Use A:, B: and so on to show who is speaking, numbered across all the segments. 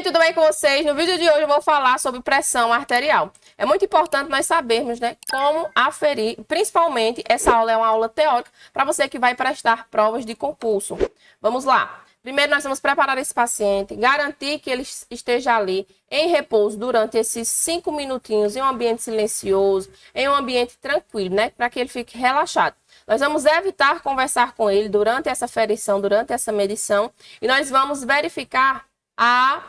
A: tudo bem com vocês? No vídeo de hoje eu vou falar sobre pressão arterial. É muito importante nós sabermos, né, como aferir, principalmente essa aula é uma aula teórica para você que vai prestar provas de concurso. Vamos lá. Primeiro nós vamos preparar esse paciente, garantir que ele esteja ali em repouso durante esses 5 minutinhos em um ambiente silencioso, em um ambiente tranquilo, né, para que ele fique relaxado. Nós vamos evitar conversar com ele durante essa ferição, durante essa medição, e nós vamos verificar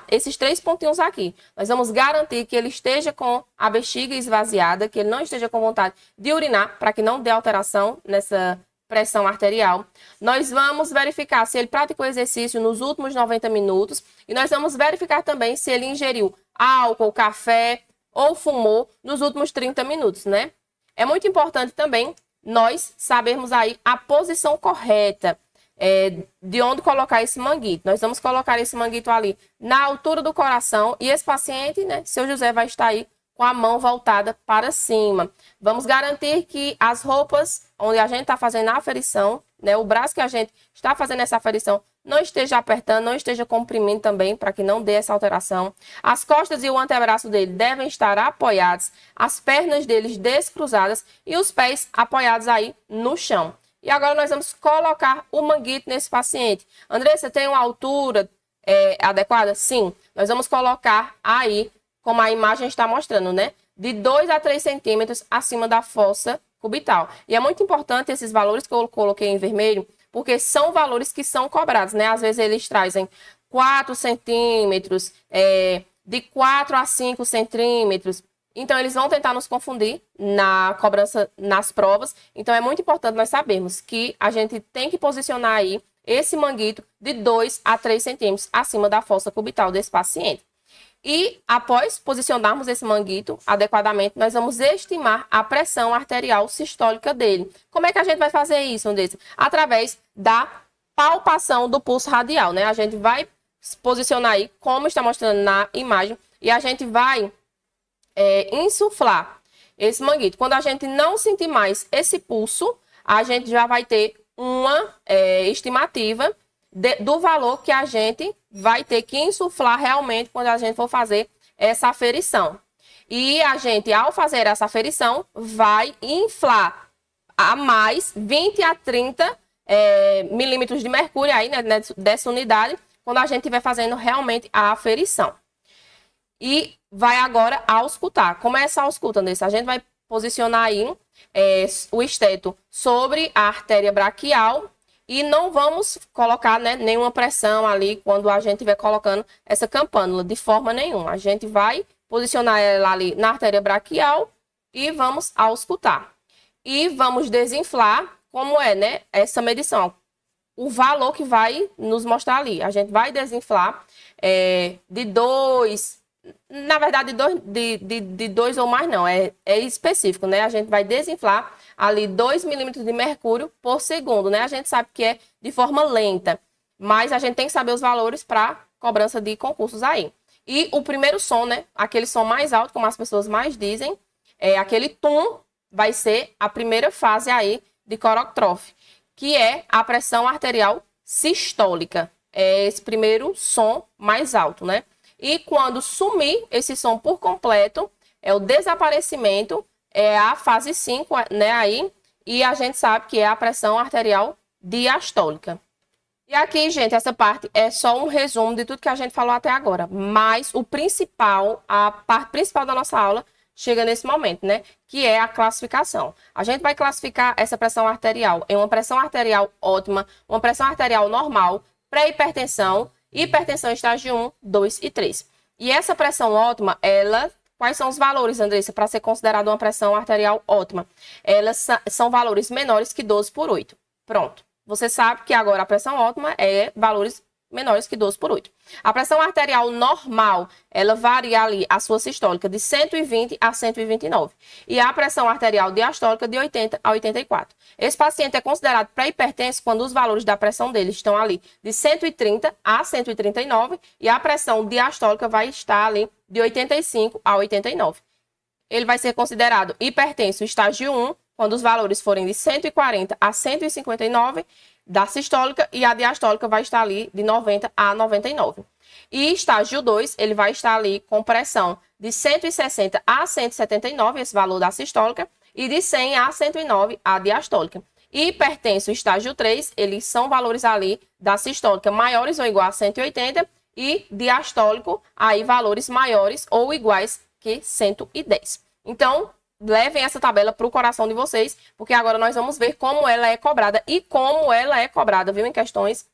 A: esses 3 pontinhos aqui. Nós vamos garantir que ele esteja com a bexiga esvaziada, que ele não esteja com vontade de urinar, para que não dê alteração nessa pressão arterial. Nós vamos verificar se ele praticou exercício nos últimos 90 minutos e nós vamos verificar também se ele ingeriu álcool, café ou fumou nos últimos 30 minutos, né? É muito importante também nós sabermos aí a posição correta de onde colocar esse manguito. Nós vamos colocar esse manguito ali na altura do coração e esse paciente, né, seu José, vai estar aí com a mão voltada para cima. Vamos garantir que as roupas onde a gente está fazendo a aferição, né, o braço que a gente está fazendo essa aferição, não esteja apertando, não esteja comprimindo também, para que não dê essa alteração. As costas e o antebraço dele devem estar apoiados, as pernas deles descruzadas e os pés apoiados aí no chão. E agora nós vamos colocar o manguito nesse paciente. Andressa, tem uma altura adequada? Sim. Nós vamos colocar aí, como a imagem está mostrando, né? De 2 a 3 centímetros acima da fossa cubital. E é muito importante esses valores que eu coloquei em vermelho, porque são valores que são cobrados, né? Às vezes eles trazem 4 centímetros, de 4 a 5 centímetros. Então, eles vão tentar nos confundir na cobrança nas provas. Então, é muito importante nós sabermos que a gente tem que posicionar aí esse manguito de 2 a 3 centímetros acima da fossa cubital desse paciente. E, após posicionarmos esse manguito adequadamente, nós vamos estimar a pressão arterial sistólica dele. Como é que a gente vai fazer isso, Andressa? Através da palpação do pulso radial, né? A gente vai posicionar aí, como está mostrando na imagem, e a gente vai insuflar esse manguito. Quando a gente não sentir mais esse pulso, a gente já vai ter uma estimativa do valor que a gente vai ter que insuflar realmente quando a gente for fazer essa aferição. E a gente, ao fazer essa aferição, vai inflar a mais 20 a 30 milímetros de mercúrio aí, né, dessa unidade, quando a gente estiver fazendo realmente a aferição. E vai agora auscultar. Como é essa ausculta, Andressa? A gente vai posicionar aí o esteto sobre a artéria braquial e não vamos colocar, né, nenhuma pressão ali quando a gente estiver colocando essa campânula, de forma nenhuma. A gente vai posicionar ela ali na artéria braquial e vamos auscultar. E vamos desinflar, como né, essa medição. O valor que vai nos mostrar ali. A gente vai desinflar de 2... Na verdade, de 2 ou mais não, é específico, né? A gente vai desinflar ali 2 milímetros de mercúrio por segundo, né? A gente sabe que é de forma lenta, mas a gente tem que saber os valores para cobrança de concursos aí. E o primeiro som, né? Aquele som mais alto, como as pessoas mais dizem, aquele tum, vai ser a primeira fase aí de Cockcroft, que é a pressão arterial sistólica. É esse primeiro som mais alto, né? E quando sumir esse som por completo, é o desaparecimento, é a fase 5, né, aí, e a gente sabe que é a pressão arterial diastólica. E aqui, gente, essa parte é só um resumo de tudo que a gente falou até agora, mas o principal, a parte principal da nossa aula chega nesse momento, né, que é a classificação. A gente vai classificar essa pressão arterial em uma pressão arterial ótima, uma pressão arterial normal, pré-hipertensão, hipertensão estágio 1, 2 e 3. E essa pressão ótima, quais são os valores, Andressa, para ser considerada uma pressão arterial ótima? São valores menores que 12/8. Pronto. Você sabe que agora a pressão ótima é valores menores que 12/8. A pressão arterial normal, ela varia ali a sua sistólica de 120 a 129. E a pressão arterial diastólica de 80 a 84. Esse paciente é considerado pré-hipertenso quando os valores da pressão dele estão ali de 130 a 139 e a pressão diastólica vai estar ali de 85 a 89. Ele vai ser considerado hipertenso estágio 1 quando os valores forem de 140 a 159 da sistólica e a diastólica vai estar ali de 90 a 99. E estágio 2, ele vai estar ali com pressão de 160 a 179, esse valor da sistólica, e de 100 a 109, a diastólica. Hipertenso, estágio 3, eles são valores ali da sistólica maiores ou igual a 180 e diastólico, aí valores maiores ou iguais que 110. Então, levem essa tabela para o coração de vocês, porque agora nós vamos ver como ela é cobrada e como ela é cobrada, viu, em questões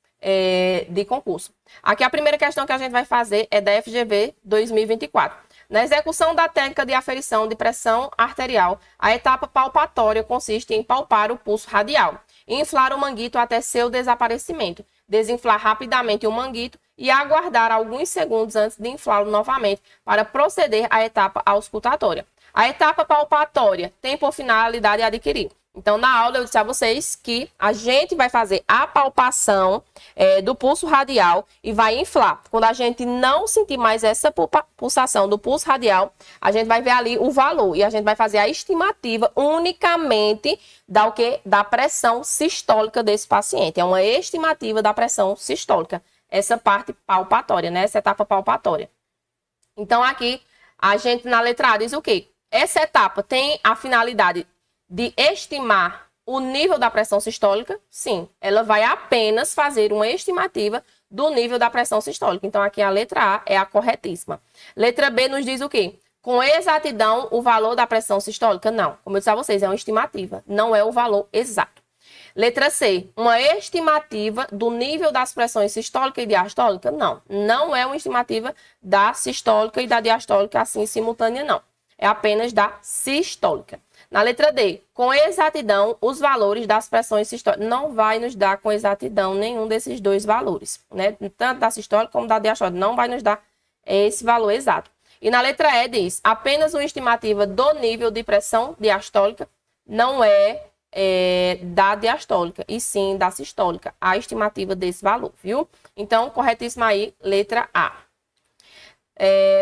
A: de concurso. Aqui a primeira questão que a gente vai fazer é da FGV 2024. Na execução da técnica de aferição de pressão arterial, a etapa palpatória consiste em palpar o pulso radial, inflar o manguito até seu desaparecimento, desinflar rapidamente o manguito e aguardar alguns segundos antes de inflá-lo novamente para proceder à etapa auscultatória. A etapa palpatória tem por finalidade adquirir. Então, na aula eu disse a vocês que a gente vai fazer a palpação do pulso radial e vai inflar. Quando a gente não sentir mais essa pulsação do pulso radial, a gente vai ver ali o valor e a gente vai fazer a estimativa unicamente da pressão sistólica desse paciente. É uma estimativa da pressão sistólica, essa parte palpatória, né? Essa etapa palpatória. Então, aqui, a gente na letra A diz o quê? Essa etapa tem a finalidade de estimar o nível da pressão sistólica? Sim, ela vai apenas fazer uma estimativa do nível da pressão sistólica. Então, aqui a letra A é a corretíssima. Letra B nos diz o quê? Com exatidão, o valor da pressão sistólica? Não. Como eu disse a vocês, é uma estimativa, não é o valor exato. Letra C, uma estimativa do nível das pressões sistólica e diastólica? Não, não é uma estimativa da sistólica e da diastólica assim simultânea, não. É apenas da sistólica. Na letra D, com exatidão, os valores das pressões sistólicas. Não vai nos dar com exatidão nenhum desses dois valores, né? Tanto da sistólica como da diastólica. Não vai nos dar esse valor exato. E na letra E diz, apenas uma estimativa do nível de pressão diastólica, não é da diastólica, e sim da sistólica, a estimativa desse valor, viu? Então, corretíssima aí, letra A.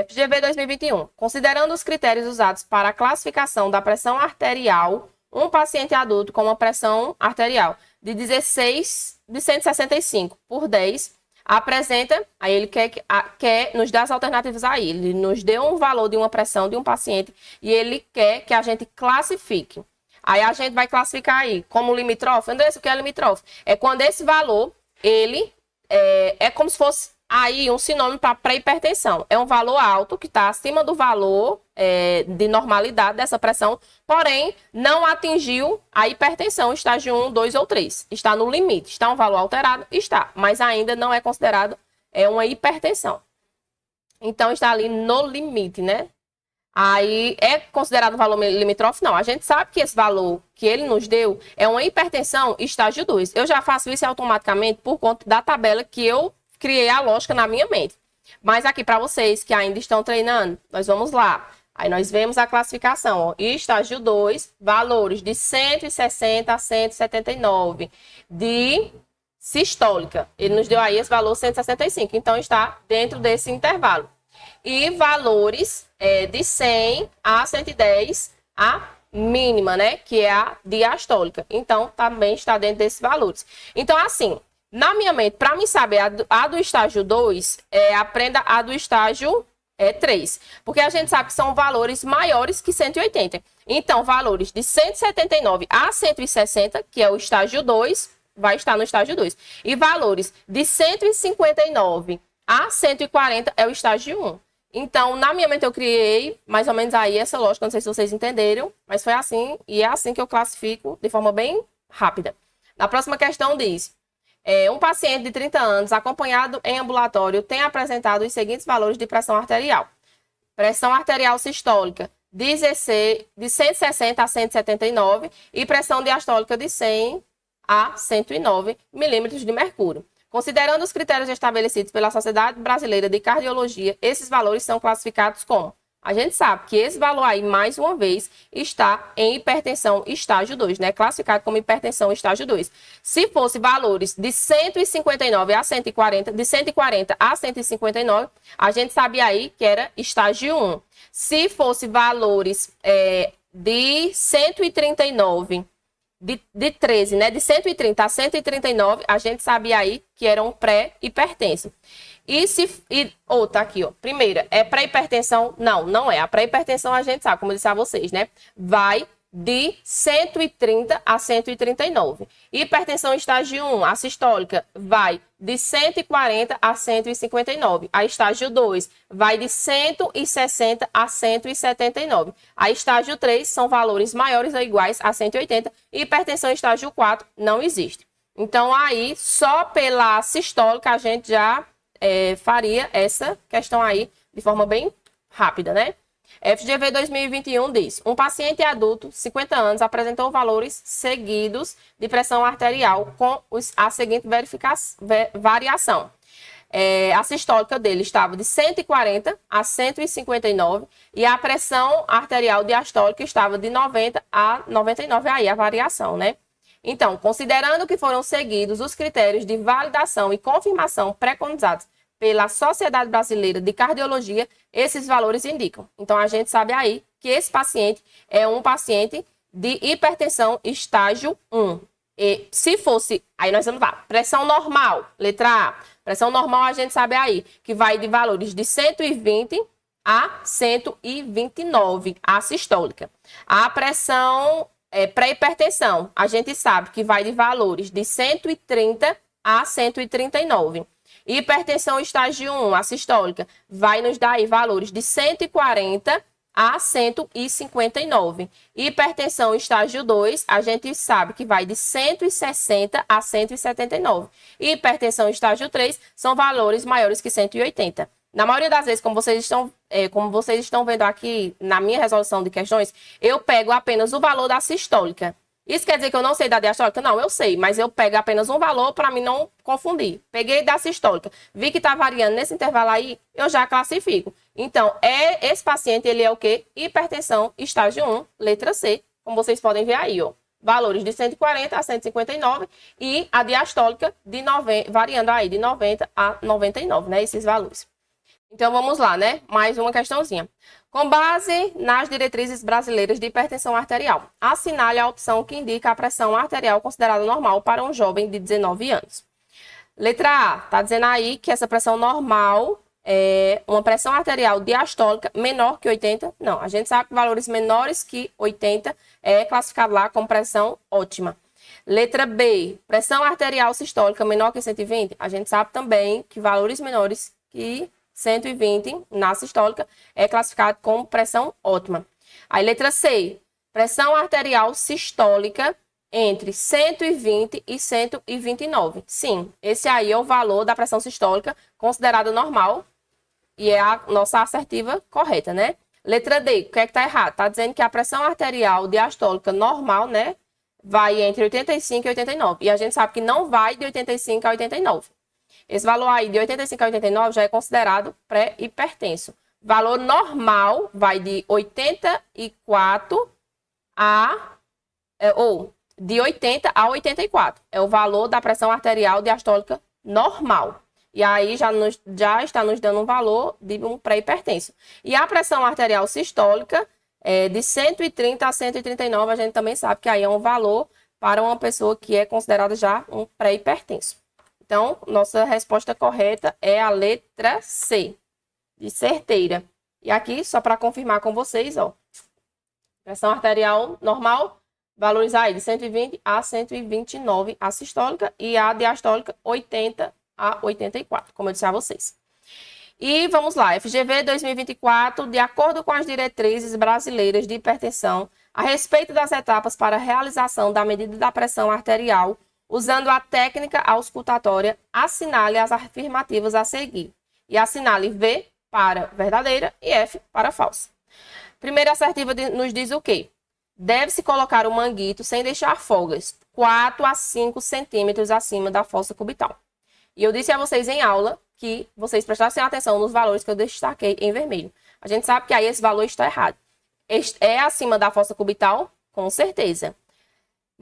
A: FGV 2021. Considerando os critérios usados para a classificação da pressão arterial, um paciente adulto com uma pressão arterial de 165 por 10 apresenta, aí ele quer nos dar as alternativas aí, ele nos deu um valor de uma pressão de um paciente e ele quer que a gente classifique. Aí a gente vai classificar aí como limítrofe. Andressa, o que é limítrofe? É quando esse valor, ele é como se fosse aí um sinônimo para pré-hipertensão. É um valor alto que está acima do valor de normalidade dessa pressão, porém não atingiu a hipertensão estágio 1, 2 ou 3. Está no limite. Está um valor alterado? Está, mas ainda não é considerado uma hipertensão. Então está ali no limite, né? Aí é considerado um valor limítrofe? Não. A gente sabe que esse valor que ele nos deu é uma hipertensão estágio 2. Eu já faço isso automaticamente por conta da tabela que eu criei a lógica na minha mente. Mas aqui para vocês que ainda estão treinando, nós vamos lá. Aí nós vemos a classificação, ó. Estágio 2, valores de 160 a 179 de sistólica. Ele nos deu aí esse valor 165, então está dentro desse intervalo. E valores de 100 a 110, a mínima, né? Que é a diastólica. Então, também está dentro desses valores. Então, assim, na minha mente, para mim saber a do estágio 2, aprenda a do estágio 3. Porque a gente sabe que são valores maiores que 180. Então, valores de 179 a 160, que é o estágio 2, vai estar no estágio 2. E valores de 159 a 140 é o estágio 1. Então, na minha mente eu criei mais ou menos aí essa lógica, não sei se vocês entenderam, mas foi assim, e é assim que eu classifico de forma bem rápida. Na próxima questão diz, um paciente de 30 anos acompanhado em ambulatório tem apresentado os seguintes valores de pressão arterial. Pressão arterial sistólica de 160 a 179 e pressão diastólica de 100 a 109 milímetros de mercúrio. Considerando os critérios estabelecidos pela Sociedade Brasileira de Cardiologia, esses valores são classificados como? A gente sabe que esse valor aí, mais uma vez, está em hipertensão estágio 2, né? Classificado como hipertensão estágio 2. Se fosse valores de 159 a 140, de 140 a 159, a gente sabia aí que era estágio 1. Se fosse valores de 139, de 13, né? De 130 a 139, a gente sabia aí que era um pré-hipertenso. Tá aqui, ó. Primeira, é pré-hipertensão? Não, não é. A pré-hipertensão a gente sabe, como eu disse a vocês, né? Vai de 130 a 139. Hipertensão estágio 1, a sistólica, vai de 140 a 159. A estágio 2 vai de 160 a 179. A estágio 3 são valores maiores ou iguais a 180. Hipertensão estágio 4 não existe. Então, aí, só pela sistólica, a gente já faria essa questão aí de forma bem rápida, né? FGV 2021 diz: um paciente adulto, 50 anos, apresentou valores seguidos de pressão arterial com a seguinte variação. A sistólica dele estava de 140 a 159 e a pressão arterial diastólica estava de 90 a 99, aí a variação, né? Então, considerando que foram seguidos os critérios de validação e confirmação preconizados pela Sociedade Brasileira de Cardiologia, esses valores indicam. Então, a gente sabe aí que esse paciente é um paciente de hipertensão estágio 1. E se fosse, aí nós vamos lá, pressão normal, letra A. Pressão normal a gente sabe aí que vai de valores de 120 a 129, a sistólica. A pressão pré-hipertensão, a gente sabe que vai de valores de 130 a 139. Hipertensão estágio 1, a sistólica, vai nos dar aí valores de 140 a 159. Hipertensão estágio 2, a gente sabe que vai de 160 a 179. Hipertensão estágio 3 são valores maiores que 180. Na maioria das vezes, como vocês estão vendo aqui na minha resolução de questões, eu pego apenas o valor da sistólica. Isso quer dizer que eu não sei da diastólica? Não, eu sei, mas eu pego apenas um valor para mim não confundir. Peguei da sistólica, vi que está variando nesse intervalo aí, eu já classifico. Então, esse paciente, ele é o quê? Hipertensão estágio 1, letra C, como vocês podem ver aí, ó. Valores de 140 a 159 e a diastólica variando aí de 90 a 99, né? Esses valores. Então, vamos lá, né? Mais uma questãozinha. Com base nas diretrizes brasileiras de hipertensão arterial, assinale a opção que indica a pressão arterial considerada normal para um jovem de 19 anos. Letra A, está dizendo aí que essa pressão normal é uma pressão arterial diastólica menor que 80. Não, a gente sabe que valores menores que 80 é classificado lá como pressão ótima. Letra B, pressão arterial sistólica menor que 120. A gente sabe também que valores menores que 120 na sistólica é classificado como pressão ótima. Aí, letra C, pressão arterial sistólica entre 120 e 129. Sim, esse aí é o valor da pressão sistólica considerada normal e é a nossa assertiva correta, né? Letra D, o que é que está errado? Está dizendo que a pressão arterial diastólica normal, né, vai entre 85 e 89. E a gente sabe que não vai de 85 a 89. Esse valor aí de 85 a 89 já é considerado pré-hipertenso. Valor normal vai de 84 ou de 80 a 84. É o valor da pressão arterial diastólica normal. E aí já está nos dando um valor de um pré-hipertenso. E a pressão arterial sistólica de 130 a 139, a gente também sabe que aí é um valor para uma pessoa que é considerada já um pré-hipertenso. Então, nossa resposta correta é a letra C, de certeira. E aqui, só para confirmar com vocês, ó, pressão arterial normal, valores aí de 120 a 129 a sistólica e a diastólica 80 a 84, como eu disse a vocês. E vamos lá, FGV 2024, de acordo com as diretrizes brasileiras de hipertensão, a respeito das etapas para a realização da medida da pressão arterial, usando a técnica auscultatória, assinale as afirmativas a seguir. E assinale V para verdadeira e F para falsa. Primeira assertiva nos diz o quê? Deve-se colocar o manguito sem deixar folgas, 4 a 5 centímetros acima da fossa cubital. E eu disse a vocês em aula que vocês prestassem atenção nos valores que eu destaquei em vermelho. A gente sabe que aí esse valor está errado. É acima da fossa cubital? Com certeza.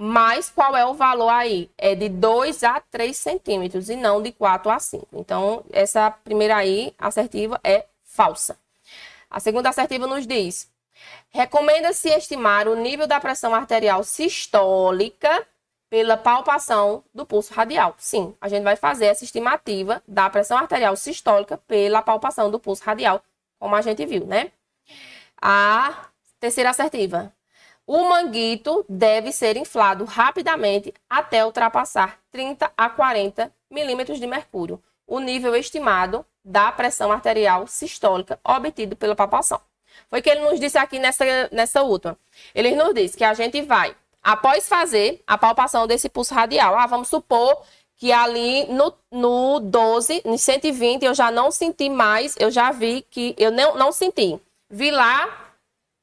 A: Mas qual é o valor aí? É de 2 a 3 centímetros e não de 4 a 5. Então, essa primeira aí, assertiva, é falsa. A segunda assertiva nos diz: recomenda-se estimar o nível da pressão arterial sistólica pela palpação do pulso radial. Sim, a gente vai fazer essa estimativa da pressão arterial sistólica pela palpação do pulso radial, como a gente viu, né? A terceira assertiva. O manguito deve ser inflado rapidamente até ultrapassar 30 a 40 milímetros de mercúrio, o nível estimado da pressão arterial sistólica obtido pela palpação. Foi o que ele nos disse aqui nessa última. Ele nos disse que a gente vai, após fazer a palpação desse pulso radial, vamos supor que ali no 12, no 120, eu já não senti mais, eu já vi que eu não senti. Vi lá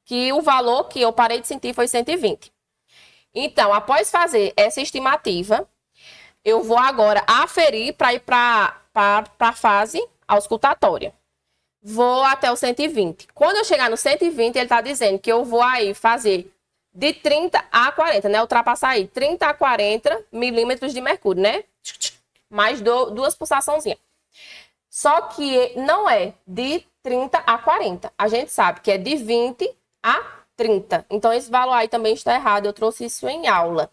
A: que o valor que eu parei de sentir foi 120. Então, após fazer essa estimativa, eu vou agora aferir para ir para a fase auscultatória. Vou até o 120. Quando eu chegar no 120, ele está dizendo que eu vou aí fazer de 30 a 40, né? Ultrapassar aí 30 a 40 milímetros de mercúrio, né? Mais duas pulsaçãozinhas. Só que não é de 30 a 40. A gente sabe que é de 20 a 30. Então, esse valor aí também está errado. Eu trouxe isso em aula.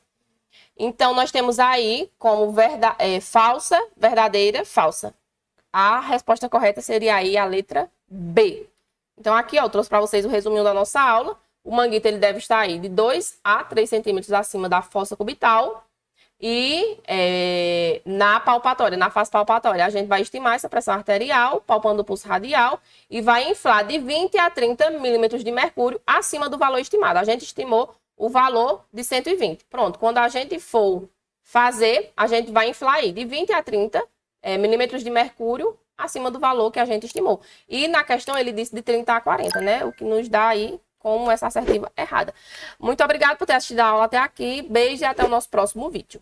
A: Então, nós temos aí como falsa, verdadeira, falsa. A resposta correta seria aí a letra B. Então, aqui, ó, eu trouxe para vocês o resuminho da nossa aula. O manguito, ele deve estar aí de 2 a 3 centímetros acima da fossa cubital. E na palpatória, na fase palpatória, a gente vai estimar essa pressão arterial, palpando o pulso radial, e vai inflar de 20 a 30 milímetros de mercúrio acima do valor estimado. A gente estimou o valor de 120. Pronto, quando a gente for fazer, a gente vai inflar aí de 20 a 30 milímetros de mercúrio acima do valor que a gente estimou. E na questão ele disse de 30 a 40, né? O que nos dá aí como essa assertiva errada. Muito obrigada por ter assistido a aula até aqui. Beijo e até o nosso próximo vídeo.